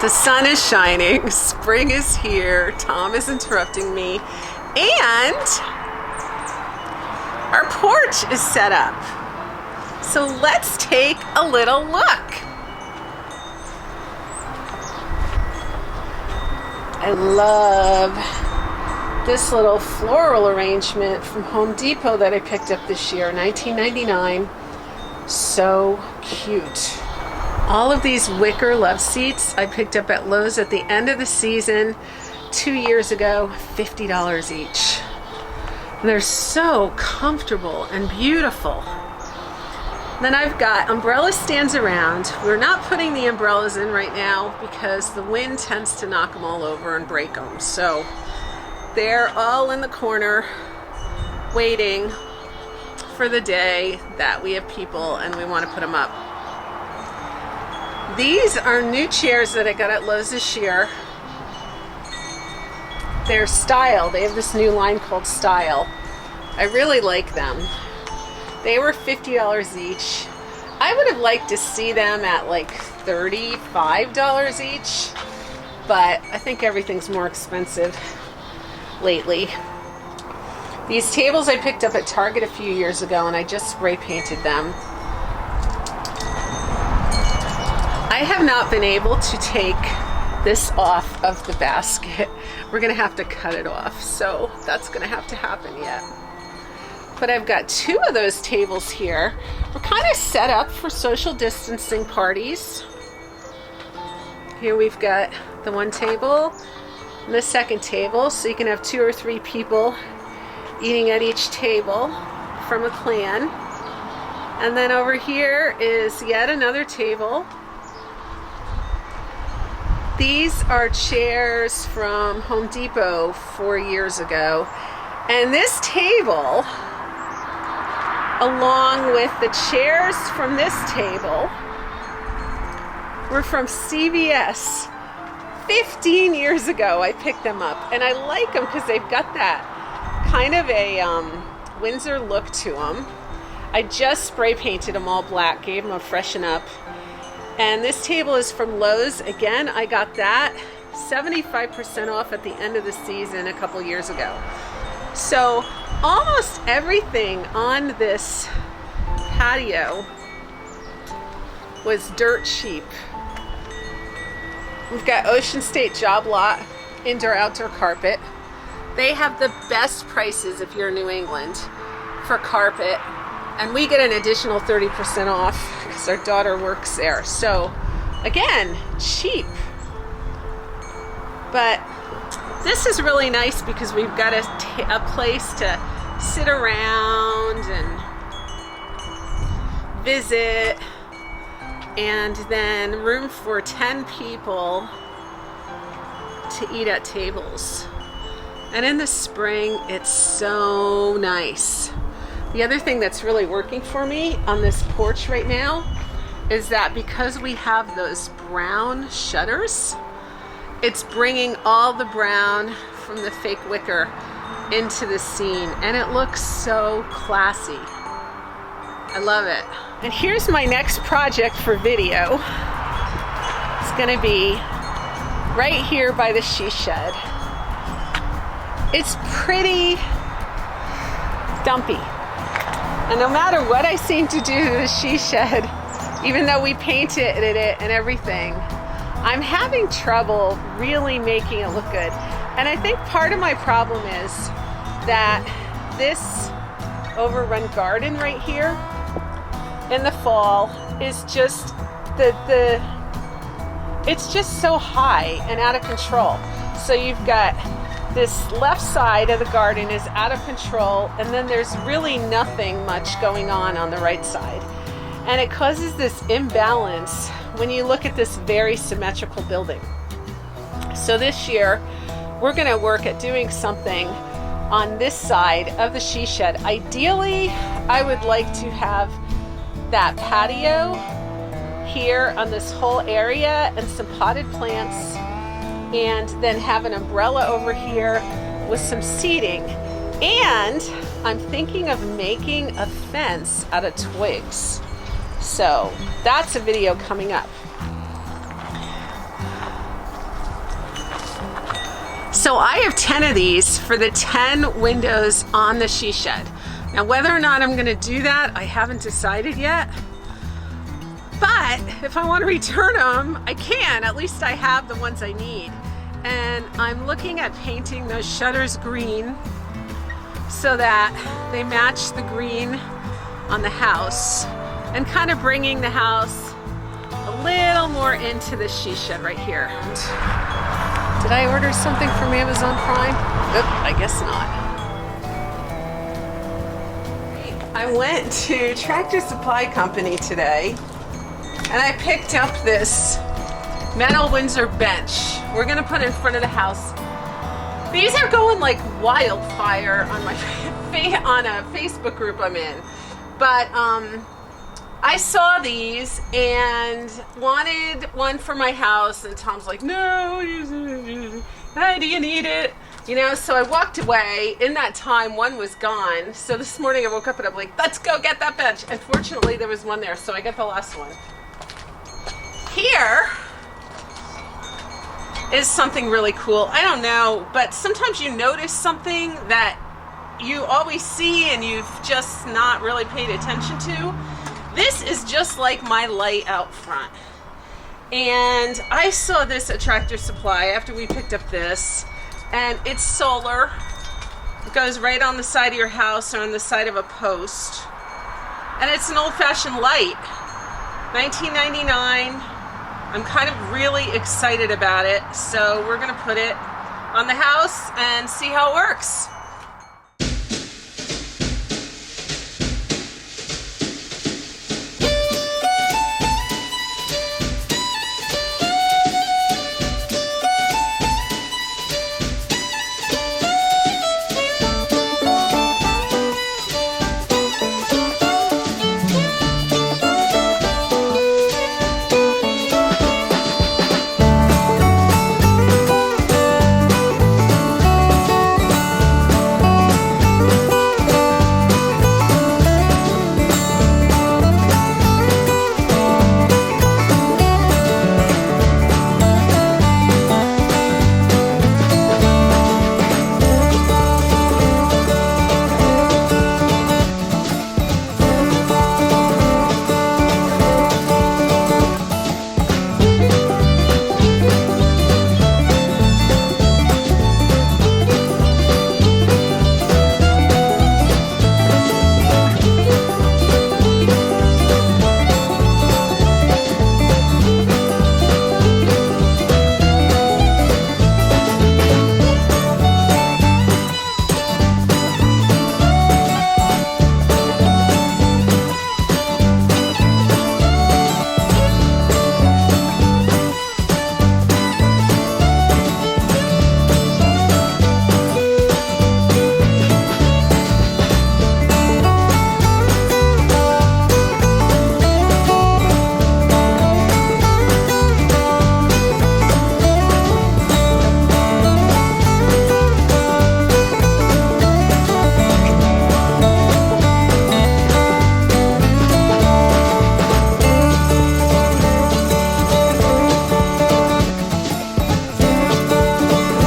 The sun is shining, spring is here, Tom is interrupting me, and our porch is set up. So let's take a little look. I love this little floral arrangement from Home Depot that I picked up this year, $19.99. So cute. All of these wicker love seats I picked up at Lowe's at the end of the season 2 years ago, $50 each. And they're so comfortable and beautiful. Then I've got umbrella stands around. We're not putting the umbrellas in right now because the wind tends to knock them all over and break them. So they're all in the corner waiting for the day that we have people and we want to put them up. These are new chairs that I got at Lowe's this year. They're Style. They have this new line called Style. I really like them. They were $50 each. I would have liked to see them at like $35 each, but I think everything's more expensive lately. These tables I picked up at Target a few years ago and I just spray painted them. I have not been able to take this off of the basket. We're gonna have to cut it off, so that's gonna have to happen yet. But I've got two of those tables here. We're kind of set up for social distancing parties. Here we've got the one table and the second table, so you can have 2 or 3 people eating at each table from a clan. And then over here is yet another table. These are chairs from Home Depot 4 years ago. And this table, along with the chairs from this table, were from CVS 15 years ago. I picked them up and I like them because they've got that kind of a Windsor look to them. I just spray painted them all black, gave them a freshen up. And this table is from Lowe's. Again, I got that 75% off at the end of the season a couple years ago. So almost everything on this patio was dirt cheap. We've got Ocean State Job Lot indoor-outdoor carpet. They have the best prices if you're in New England for carpet. And we get an additional 30% off because our daughter works there. So again, cheap. But this is really nice because we've got a place to sit around and visit, and then room for 10 people to eat at tables. And in the spring, it's so nice. The other thing that's really working for me on this porch right now is that because we have those brown shutters, it's bringing all the brown from the fake wicker into the scene, and it looks so classy. I love it. And here's my next project for video. It's gonna be right here by the she shed. It's pretty dumpy. And no matter what I seem to do to the she shed, even though we painted it and everything, I'm having trouble really making it look good. And I think part of my problem is that this overrun garden right here in the fall is just it's just so high and out of control. So you've got this left side of the garden is out of control, and then there's really nothing much going on the right side. And it causes this imbalance when you look at this very symmetrical building. So this year, we're gonna work at doing something on this side of the she shed. Ideally, I would like to have that patio here on this whole area and some potted plants, and then have an umbrella over here with some seating. And I'm thinking of making a fence out of twigs. So that's a video coming up. So I have 10 of these for the 10 windows on the she shed. Now whether or not I'm gonna do that, I haven't decided yet. But if I want to return them, I can. At least I have the ones I need. And I'm looking at painting those shutters green so that they match the green on the house and kind of bringing the house a little more into the she shed right here. Did I order something from Amazon Prime? Nope, I guess not. I went to Tractor Supply Company today and I picked up this metal Windsor bench we're gonna put in front of the house. These are going like wildfire on my on a Facebook group I'm in. But I saw these and wanted one for my house, and Tom's like, no, hey, do you need it? You know, so I walked away. In that time, one was gone. So this morning I woke up and I'm like, let's go get that bench. And fortunately there was one there, so I got the last one. Here is something really cool. I don't know, but sometimes you notice something that you always see and you've just not really paid attention to. This is just like my light out front. And I saw this at Tractor Supply after we picked up this, and it's solar. It goes right on the side of your house or on the side of a post. And it's an old-fashioned light. $19.99. I'm kind of really excited about it, so we're gonna put it on the house and see how it works.